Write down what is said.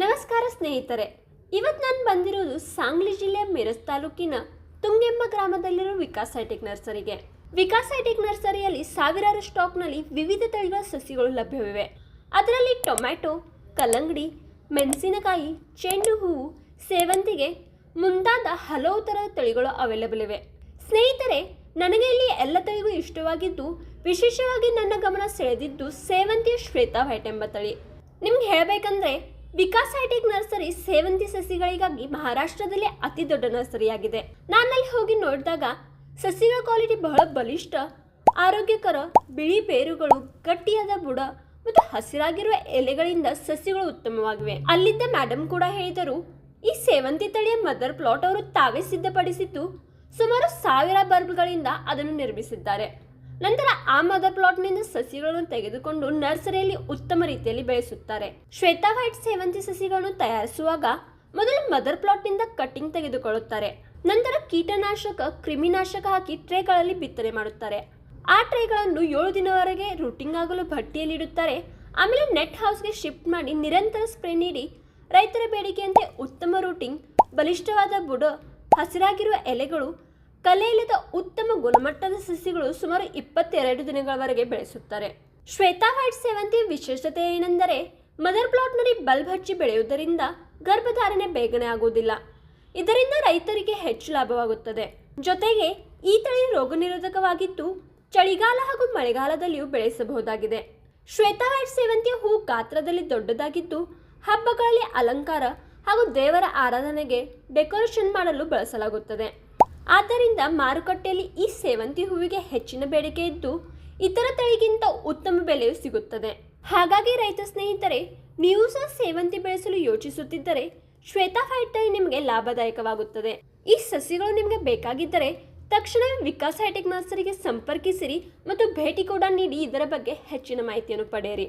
ನಮಸ್ಕಾರ ಸ್ನೇಹಿತರೆ, ಇವತ್ತು ನಾನು ಬಂದಿರೋದು ಸಾಂಗ್ಲಿ ಜಿಲ್ಲೆಯ ಮಿರಜ್ ತಾಲೂಕಿನ ತುಂಗೆಮ್ಮ ಗ್ರಾಮದಲ್ಲಿರುವ ವಿಕಾಸ್ ಹೈಟೆಕ್ ನರ್ಸರಿಗೆ. ವಿಕಾಸ್ ಹೈಟೆಕ್ ನರ್ಸರಿಯಲ್ಲಿ ಸಾವಿರಾರು ಸ್ಟಾಕ್ನಲ್ಲಿ ವಿವಿಧ ತಳಿಗಳ ಸಸಿಗಳು ಲಭ್ಯವಿವೆ. ಅದರಲ್ಲಿ ಟೊಮ್ಯಾಟೊ, ಕಲ್ಲಂಗಡಿ, ಮೆಣಸಿನಕಾಯಿ, ಚೆಂಡು ಹೂವು, ಸೇವಂತಿಗೆ ಮುಂತಾದ ಹಲವು ಥರದ ತಳಿಗಳು ಅವೈಲೇಬಲ್ ಇವೆ. ಸ್ನೇಹಿತರೆ, ನನಗೆ ಇಲ್ಲಿ ಎಲ್ಲ ತಳಿಗಳು ಇಷ್ಟವಾಗಿದ್ದು, ವಿಶೇಷವಾಗಿ ನನ್ನ ಗಮನ ಸೆಳೆದಿದ್ದು ಸೇವಂತಿಯ ಶ್ವೇತಾ ವೈಟ್ ಎಂಬ ತಳಿ. ನಿಮ್ಗೆ ಹೇಳಬೇಕಂದ್ರೆ ವಿಕಾಸ್ ಹೈಟೆಕ್ ನರ್ಸರಿ ಸೇವಂತಿ ಸಸಿಗಳಿಗಾಗಿ ಮಹಾರಾಷ್ಟ್ರದಲ್ಲೇ ಅತಿ ದೊಡ್ಡ ನರ್ಸರಿಯಾಗಿದೆ. ನಾನಲ್ಲಿ ಹೋಗಿ ನೋಡಿದಾಗ ಸಸಿಗಳ ಕ್ವಾಲಿಟಿ ಬಹಳ ಬಲಿಷ್ಠ, ಆರೋಗ್ಯಕರ, ಬಿಳಿ ಬೇರುಗಳು, ಗಟ್ಟಿಯಾದ ಬುಡ ಮತ್ತು ಹಸಿರಾಗಿರುವ ಎಲೆಗಳಿಂದ ಸಸಿಗಳು ಉತ್ತಮವಾಗಿವೆ. ಅಲ್ಲಿದ್ದ ಮೇಡಮ್ ಕೂಡ ಹೇಳಿದರು, ಈ ಸೇವಂತಿ ತಳಿಯ ಮದರ್ ಪ್ಲಾಟ್ ಅವರು ತಾವೇ ಸಿದ್ಧಪಡಿಸಿದ್ದು ಸುಮಾರು 1000 ಬಲ್ಬ್ಗಳಿಂದ ಅದನ್ನು ನಿರ್ಮಿಸಿದ್ದಾರೆ. ನಂತರ ಆ ಮದರ್ ಪ್ಲಾಟ್ನಿಂದ ಸಸಿಗಳನ್ನು ತೆಗೆದುಕೊಂಡು ನರ್ಸರಿಯಲ್ಲಿ ಉತ್ತಮ ರೀತಿಯಲ್ಲಿ ಬೆಳೆಸುತ್ತಾರೆ. ಶ್ವೇತಾ ವೈಟ್ ಸೇವಂತಿ ಸಸಿಗಳನ್ನು ತಯಾರಿಸುವಾಗ ಮೊದಲು ಮದರ್ ಪ್ಲಾಟ್ನಿಂದ ಕಟ್ಟಿಂಗ್ ತೆಗೆದುಕೊಳ್ಳುತ್ತಾರೆ. ನಂತರ ಕೀಟನಾಶಕ, ಕ್ರಿಮಿನಾಶಕ ಹಾಕಿ ಟ್ರೇಗಳಲ್ಲಿ ಬಿತ್ತನೆ ಮಾಡುತ್ತಾರೆ. ಆ ಟ್ರೇಗಳನ್ನು 7 ದಿನವರೆಗೆ ರೂಟಿಂಗ್ ಆಗಲು ಭಟ್ಟಿಯಲ್ಲಿ ಇಡುತ್ತಾರೆ. ಆಮೇಲೆ ನೆಟ್ ಹೌಸ್ಗೆ ಶಿಫ್ಟ್ ಮಾಡಿ ನಿರಂತರ ಸ್ಪ್ರೇ ನೀಡಿ ರೈತರ ಬೇಡಿಕೆಯಂತೆ ಉತ್ತಮ ರೂಟಿಂಗ್, ಬಲಿಷ್ಠವಾದ ಬುಡ, ಹಸಿರಾಗಿರುವ ಎಲೆಗಳು, ಕಲೆ ಇಲ್ಲದ ಉತ್ತಮ ಗುಣಮಟ್ಟದ ಸಸಿಗಳು ಸುಮಾರು 22 ದಿನಗಳವರೆಗೆ ಬೆಳೆಸುತ್ತಾರೆ. ಶ್ವೇತಾ ವೈಟ್ ಸೇವಂತಿಯ ವಿಶೇಷತೆ ಏನೆಂದರೆ ಮದರ್ ಪ್ಲಾಟ್ನಲ್ಲಿ ಬಲ್ಬ್ ಹಚ್ಚಿ ಬೆಳೆಯುವುದರಿಂದ ಗರ್ಭಧಾರಣೆ ಬೇಗನೆ ಆಗುವುದಿಲ್ಲ. ಇದರಿಂದ ರೈತರಿಗೆ ಹೆಚ್ಚು ಲಾಭವಾಗುತ್ತದೆ. ಜೊತೆಗೆ ಈ ತಳಿ ರೋಗ ನಿರೋಧಕವಾಗಿದ್ದು ಚಳಿಗಾಲ ಹಾಗೂ ಮಳೆಗಾಲದಲ್ಲಿಯೂ ಬೆಳೆಸಬಹುದಾಗಿದೆ. ಶ್ವೇತಾ ವೈಟ್ ಸೇವಂತಿಯ ಹೂ ಗಾತ್ರದಲ್ಲಿ ದೊಡ್ಡದಾಗಿದ್ದು ಹಬ್ಬಗಳಲ್ಲಿ ಅಲಂಕಾರ ಹಾಗೂ ದೇವರ ಆರಾಧನೆಗೆ ಡೆಕೋರೇಷನ್ ಮಾಡಲು ಬಳಸಲಾಗುತ್ತದೆ. ಆದ್ದರಿಂದ ಮಾರುಕಟ್ಟೆಯಲ್ಲಿ ಈ ಸೇವಂತಿ ಹೂವಿಗೆ ಹೆಚ್ಚಿನ ಬೇಡಿಕೆ ಇದ್ದು ಇತರ ತಳಿಗಿಂತ ಉತ್ತಮ ಬೆಲೆಯೂ ಸಿಗುತ್ತದೆ. ಹಾಗಾಗಿ ರೈತ ಸ್ನೇಹಿತರೆ, ನೀವು ಸಹ ಸೇವಂತಿ ಬೆಳೆಸಲು ಯೋಚಿಸುತ್ತಿದ್ದರೆ ಶ್ವೇತಾ ವೈಟ್ ತಳಿ ನಿಮಗೆ ಲಾಭದಾಯಕವಾಗುತ್ತದೆ. ಈ ಸಸಿಗಳು ನಿಮಗೆ ಬೇಕಾಗಿದ್ದರೆ ತಕ್ಷಣವೇ ವಿಕಾಸ್ ಹೈಟೆಕ್ ನರ್ಸರಿಗೆ ಸಂಪರ್ಕಿಸಿರಿ ಮತ್ತು ಭೇಟಿ ಕೂಡ ನೀಡಿ ಇದರ ಬಗ್ಗೆ ಹೆಚ್ಚಿನ ಮಾಹಿತಿಯನ್ನು ಪಡೆಯಿರಿ.